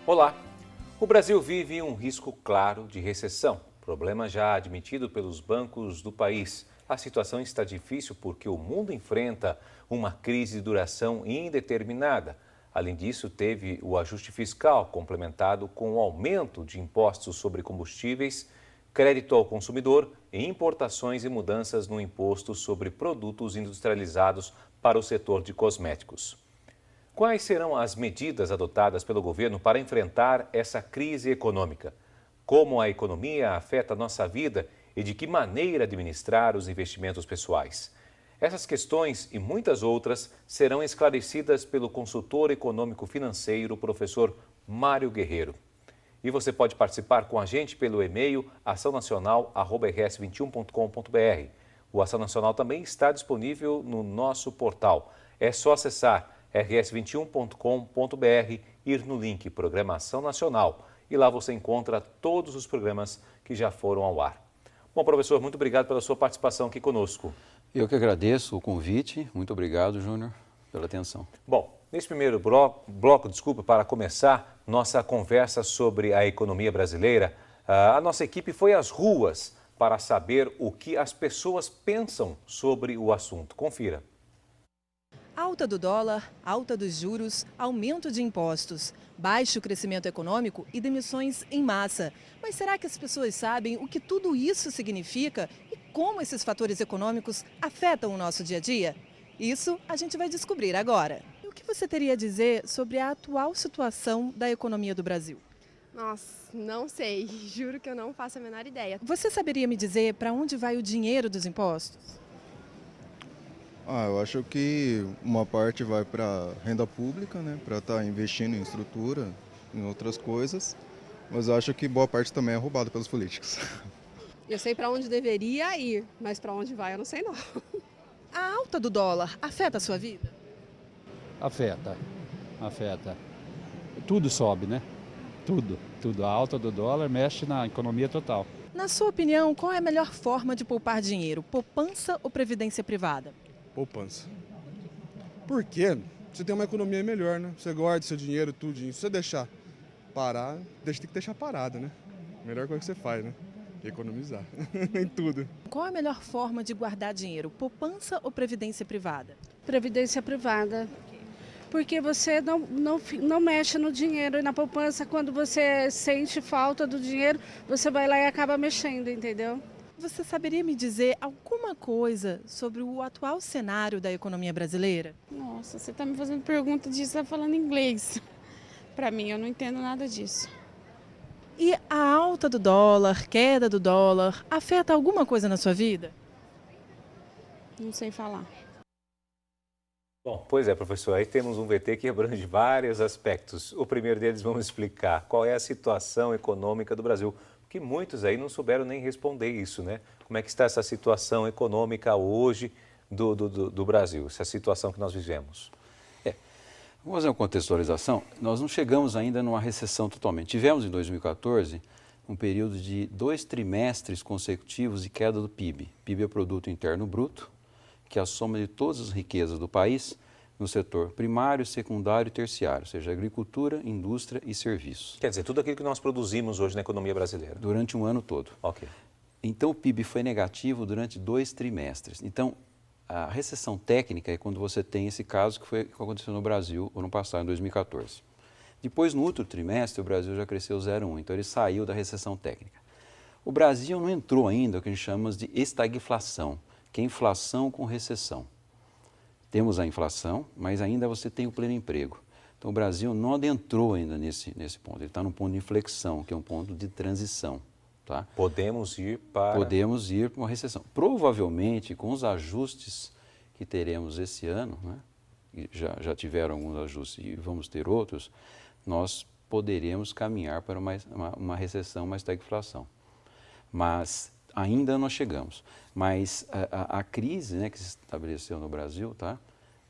Olá! O Brasil vive um risco claro de recessão, problema já admitido pelos bancos do país. A situação está difícil porque o mundo enfrenta uma crise de duração indeterminada. Além disso, teve o ajuste fiscal complementado com o aumento de impostos sobre combustíveis, crédito ao consumidor e importações e mudanças no imposto sobre produtos industrializados para o setor de cosméticos. Quais serão as medidas adotadas pelo governo para enfrentar essa crise econômica? Como a economia afeta a nossa vida e de que maneira administrar os investimentos pessoais? Essas questões e muitas outras serão esclarecidas pelo consultor econômico-financeiro, professor Mário Guerreiro. E você pode participar com a gente pelo e-mail açãonacional@rs21.com.br. O Ação Nacional também está disponível no nosso portal. É só acessar rs21.com.br, ir no link Programação Nacional e lá você encontra todos os programas que já foram ao ar. Bom, professor, muito obrigado pela sua participação aqui conosco. Eu que agradeço o convite. Muito obrigado, Júnior, pela atenção. Bom, nesse primeiro bloco, para começar nossa conversa sobre a economia brasileira, a nossa equipe foi às ruas para saber o que as pessoas pensam sobre o assunto. Confira. Alta do dólar, alta dos juros, aumento de impostos, baixo crescimento econômico e demissões em massa. Mas será que as pessoas sabem o que tudo isso significa e como esses fatores econômicos afetam o nosso dia a dia? Isso a gente vai descobrir agora. E o que você teria a dizer sobre a atual situação da economia do Brasil? Nossa, não sei. Juro que eu não faço a menor ideia. Você saberia me dizer para onde vai o dinheiro dos impostos? Eu acho que uma parte vai para renda pública, né, para estar investindo em estrutura, em outras coisas, mas eu acho que boa parte também é roubada pelos políticos. Eu sei para onde deveria ir, mas para onde vai eu não sei não. A alta do dólar afeta a sua vida? Afeta. Tudo sobe, né? Tudo. A alta do dólar mexe na economia total. Na sua opinião, qual é a melhor forma de poupar dinheiro? Poupança ou previdência privada? Poupança. Por quê? Você tem uma economia melhor, né? Você guarda seu dinheiro, tudinho. Se você deixar parar, tem que deixar parado, né? Melhor coisa que você faz, né? Economizar em tudo. Qual é a melhor forma de guardar dinheiro? Poupança ou previdência privada? Previdência privada. Porque você não mexe no dinheiro e na poupança, quando você sente falta do dinheiro, você vai lá e acaba mexendo, entendeu? Você saberia me dizer alguma coisa sobre o atual cenário da economia brasileira? Nossa, você está me fazendo pergunta disso, está falando inglês. Para mim, eu não entendo nada disso. E a alta do dólar, queda do dólar, afeta alguma coisa na sua vida? Não sei falar. Bom, pois é, professor, aí temos um VT que abrange vários aspectos. O primeiro deles, vamos explicar qual é a situação econômica do Brasil, porque muitos aí não souberam nem responder isso, né? Como é que está essa situação econômica hoje do Brasil, essa situação que nós vivemos? Vamos fazer uma contextualização. Nós não chegamos ainda numa recessão totalmente. Tivemos em 2014 um período de 2 trimestres consecutivos de queda do PIB. PIB é o Produto Interno Bruto, que é a soma de todas as riquezas do país no setor primário, secundário e terciário, ou seja, agricultura, indústria e serviços. Quer dizer, tudo aquilo que nós produzimos hoje na economia brasileira. Durante um ano todo. Ok. Então, o PIB foi negativo durante 2 trimestres. Então, a recessão técnica é quando você tem esse caso que aconteceu no Brasil ano passado, em 2014. Depois, no outro trimestre, o Brasil já cresceu 0,1, então ele saiu da recessão técnica. O Brasil não entrou ainda o que a gente chama de estagflação, que é inflação com recessão. Temos a inflação, mas ainda você tem o pleno emprego. Então, o Brasil não adentrou ainda nesse ponto. Ele está num ponto de inflexão, que é um ponto de transição. Tá? Podemos ir para uma recessão. Provavelmente, com os ajustes que teremos esse ano, né, e já tiveram alguns ajustes e vamos ter outros, nós poderemos caminhar para uma recessão, uma estagflação. Mas ainda não chegamos. Mas a crise, né, que se estabeleceu no Brasil, tá,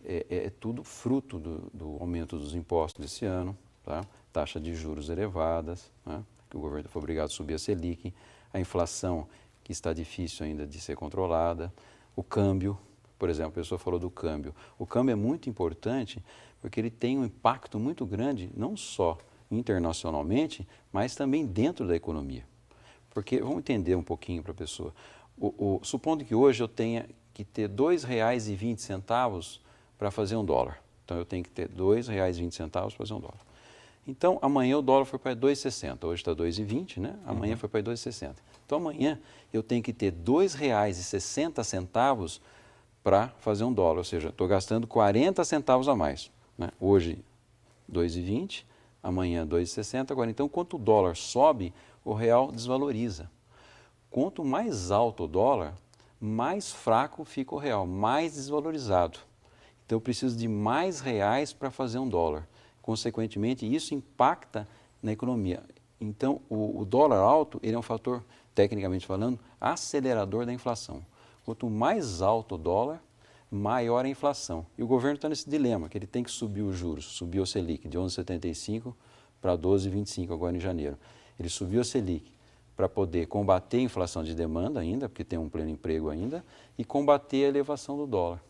é tudo fruto do aumento dos impostos desse ano, tá, taxa de juros elevadas, né, que o governo foi obrigado a subir a Selic, a inflação que está difícil ainda de ser controlada, o câmbio, por exemplo, a pessoa falou do câmbio. O câmbio é muito importante porque ele tem um impacto muito grande, não só internacionalmente, mas também dentro da economia. Porque, vamos entender um pouquinho para a pessoa, supondo que hoje eu tenha que ter R$ 2,20 para fazer $1. Então, eu tenho que ter R$ 2,20 para fazer $1. Então, amanhã o dólar foi para 2,60. Hoje está 2,20, né? Amanhã foi para 2,60. Então, amanhã eu tenho que ter R$ 2,60 para fazer $1. Ou seja, estou gastando 40 centavos a mais. Né? Hoje, 2,20. Amanhã, 2,60. Agora, então, quanto o dólar sobe, o real desvaloriza. Quanto mais alto o dólar, mais fraco fica o real, mais desvalorizado. Então, eu preciso de mais reais para fazer $1. Consequentemente, isso impacta na economia. Então, o dólar alto, ele é um fator, tecnicamente falando, acelerador da inflação. Quanto mais alto o dólar, maior a inflação. E o governo está nesse dilema, que ele tem que subir os juros, subir o Selic de 11,75 para 12,25 agora em janeiro. Ele subiu o Selic para poder combater a inflação de demanda ainda, porque tem um pleno emprego ainda, e combater a elevação do dólar.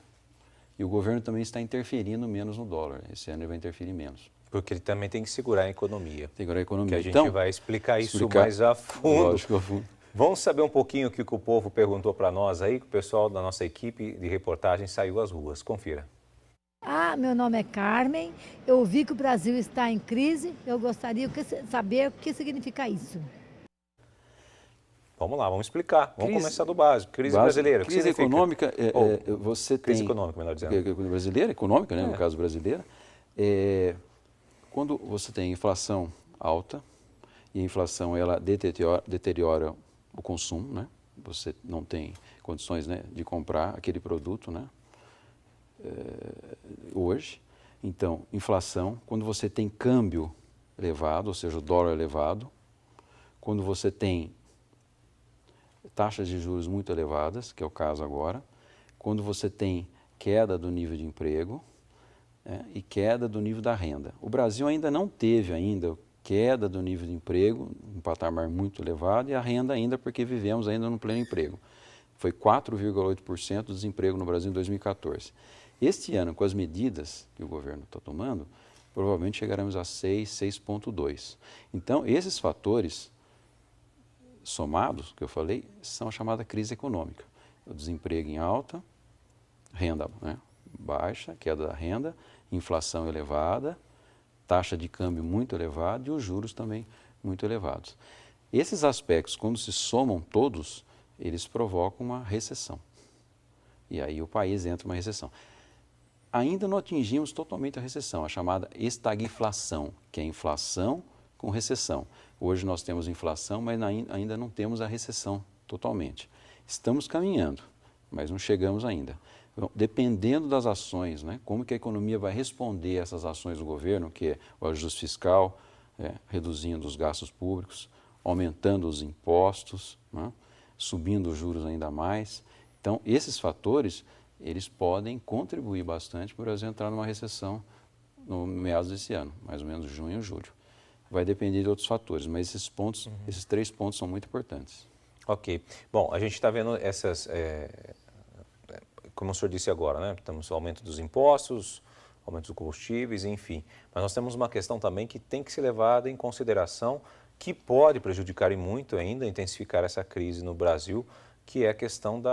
E o governo também está interferindo menos no dólar. Esse ano ele vai interferir menos. Porque ele também tem que segurar a economia. Segurar a economia. Que a gente vai explicar isso mais a fundo. Lógico, a fundo. Vamos saber um pouquinho o que o povo perguntou para nós aí, que o pessoal da nossa equipe de reportagem saiu às ruas. Confira. Meu nome é Carmen. Eu vi que o Brasil está em crise. Eu gostaria de saber o que significa isso. Vamos lá, vamos explicar. Vamos começar do básico. Crise brasileira. Crise econômica, você tem... Crise econômica, melhor dizendo. Brasileira, econômica, né, no caso brasileira. Quando você tem inflação alta, e a inflação ela deteriora o consumo, né? Você não tem condições, né, de comprar aquele produto, né, hoje. Então, inflação, quando você tem câmbio elevado, ou seja, o dólar elevado, quando você tem taxas de juros muito elevadas, que é o caso agora, quando você tem queda do nível de emprego, e queda do nível da renda. O Brasil ainda não teve queda do nível de emprego, um patamar muito elevado, e a renda ainda porque vivemos ainda no pleno emprego. Foi 4,8% do desemprego no Brasil em 2014. Este ano, com as medidas que o governo está tomando, provavelmente chegaremos a 6,2%. Então, esses fatores somados, que eu falei, são a chamada crise econômica. O desemprego em alta, renda, né, baixa, queda da renda, inflação elevada, taxa de câmbio muito elevada e os juros também muito elevados. Esses aspectos, quando se somam todos, eles provocam uma recessão. E aí o país entra em uma recessão. Ainda não atingimos totalmente a recessão, a chamada estagflação, que é inflação com recessão. Hoje nós temos inflação, mas ainda não temos a recessão totalmente. Estamos caminhando, mas não chegamos ainda. Então, dependendo das ações, né, como que a economia vai responder a essas ações do governo, que é o ajuste fiscal, reduzindo os gastos públicos, aumentando os impostos, né, subindo os juros ainda mais. Então, esses fatores, eles podem contribuir bastante para o Brasil entrar numa recessão no meados desse ano, mais ou menos junho, julho. Vai depender de outros fatores, mas esses pontos, esses 3 pontos são muito importantes. Ok. Bom, a gente está vendo essas, como o senhor disse agora, né? Temos o aumento dos impostos, aumento dos combustíveis, enfim. Mas nós temos uma questão também que tem que ser levada em consideração, que pode prejudicar e muito ainda, intensificar essa crise no Brasil, que é a questão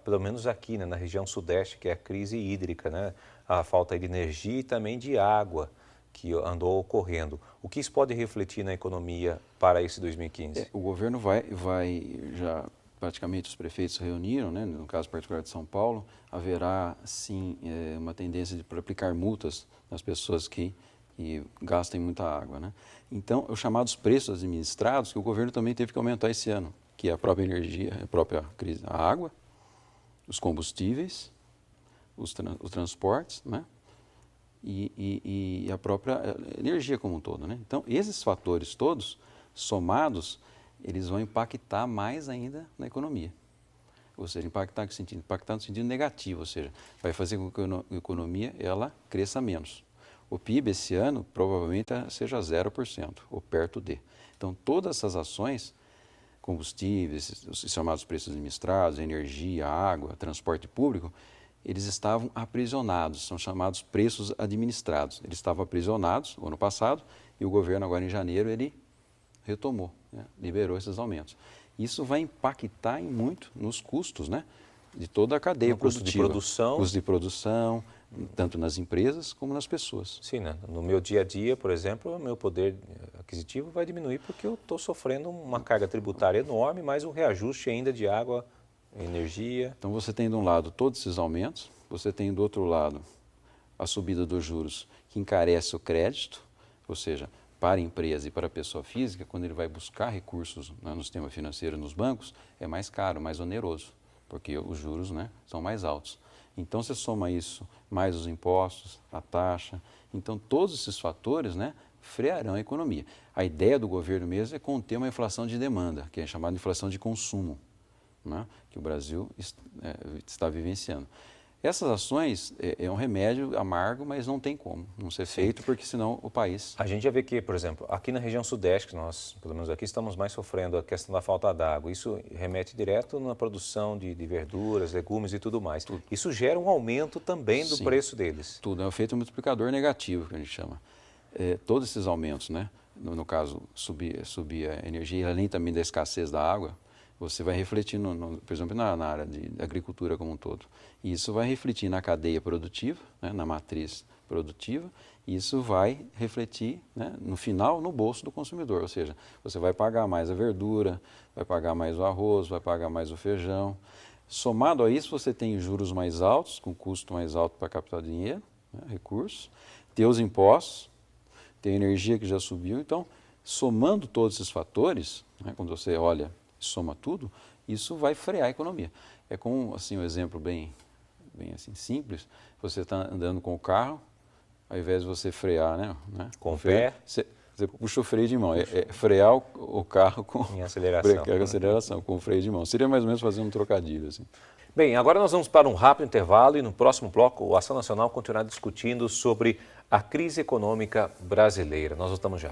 pelo menos aqui, né, na região sudeste, que é a crise hídrica, né? A falta de energia e também de água que andou ocorrendo. O que isso pode refletir na economia para esse 2015? O governo vai já praticamente os prefeitos se reuniram, né, no caso particular de São Paulo, haverá sim uma tendência para aplicar multas nas pessoas que gastem muita água, né? Então, os chamados preços administrados, que o governo também teve que aumentar esse ano, que é a própria energia, a própria crise, a água, os combustíveis, os transportes, né? E a própria energia como um todo, né? Então, esses fatores todos, somados, eles vão impactar mais ainda na economia. Ou seja, impactar no sentido negativo, ou seja, vai fazer com que a economia ela cresça menos. O PIB esse ano provavelmente seja 0%, ou perto de. Então, todas essas ações, combustíveis, os chamados preços administrados, energia, água, transporte público, eles estavam aprisionados, são chamados preços administrados. Eles estavam aprisionados o ano passado e o governo agora em janeiro ele retomou, né? Liberou esses aumentos. Isso vai impactar muito nos custos, né? De toda a cadeia produtiva. Custo de produção, tanto nas empresas como nas pessoas. Sim, né? No meu dia a dia, por exemplo, o meu poder aquisitivo vai diminuir porque eu estou sofrendo uma carga tributária enorme, mais um reajuste ainda de água, energia. Então você tem de um lado todos esses aumentos, você tem do outro lado a subida dos juros que encarece o crédito, ou seja, para a empresa e para a pessoa física, quando ele vai buscar recursos, né, no sistema financeiro, nos bancos, é mais caro, mais oneroso, porque os juros, né, são mais altos. Então você soma isso, mais os impostos, a taxa, então todos esses fatores, né, frearão a economia. A ideia do governo mesmo é conter uma inflação de demanda, que é chamada de inflação de consumo, né, que o Brasil está vivenciando. Essas ações é um remédio amargo, mas não tem como não ser feito, porque senão o país... A gente já vê que, por exemplo, aqui na região sudeste, que nós, pelo menos aqui, estamos mais sofrendo a questão da falta d'água. Isso remete direto na produção de verduras, legumes e tudo mais. Isso gera um aumento também do preço deles. Tudo, é um efeito multiplicador negativo, que a gente chama. Todos esses aumentos, né? No caso, subir a energia, além também da escassez da água, você vai refletir, por exemplo, na área da agricultura como um todo. E isso vai refletir na cadeia produtiva, né, na matriz produtiva, e isso vai refletir, né, no final no bolso do consumidor. Ou seja, você vai pagar mais a verdura, vai pagar mais o arroz, vai pagar mais o feijão. Somado a isso, você tem juros mais altos, com custo mais alto para captar dinheiro, né, recursos, tem os impostos, tem a energia que já subiu. Então, somando todos esses fatores, né, quando você olha, soma tudo, isso vai frear a economia. É como assim, um exemplo bem assim, simples, você está andando com o carro, ao invés de você frear, né, com o pé, você puxa o freio de mão, frear o carro com aceleração, com o freio de mão. Seria mais ou menos fazer um trocadilho. Assim. Bem, agora nós vamos para um rápido intervalo e no próximo bloco o Ação Nacional continuará discutindo sobre a crise econômica brasileira. Nós voltamos já.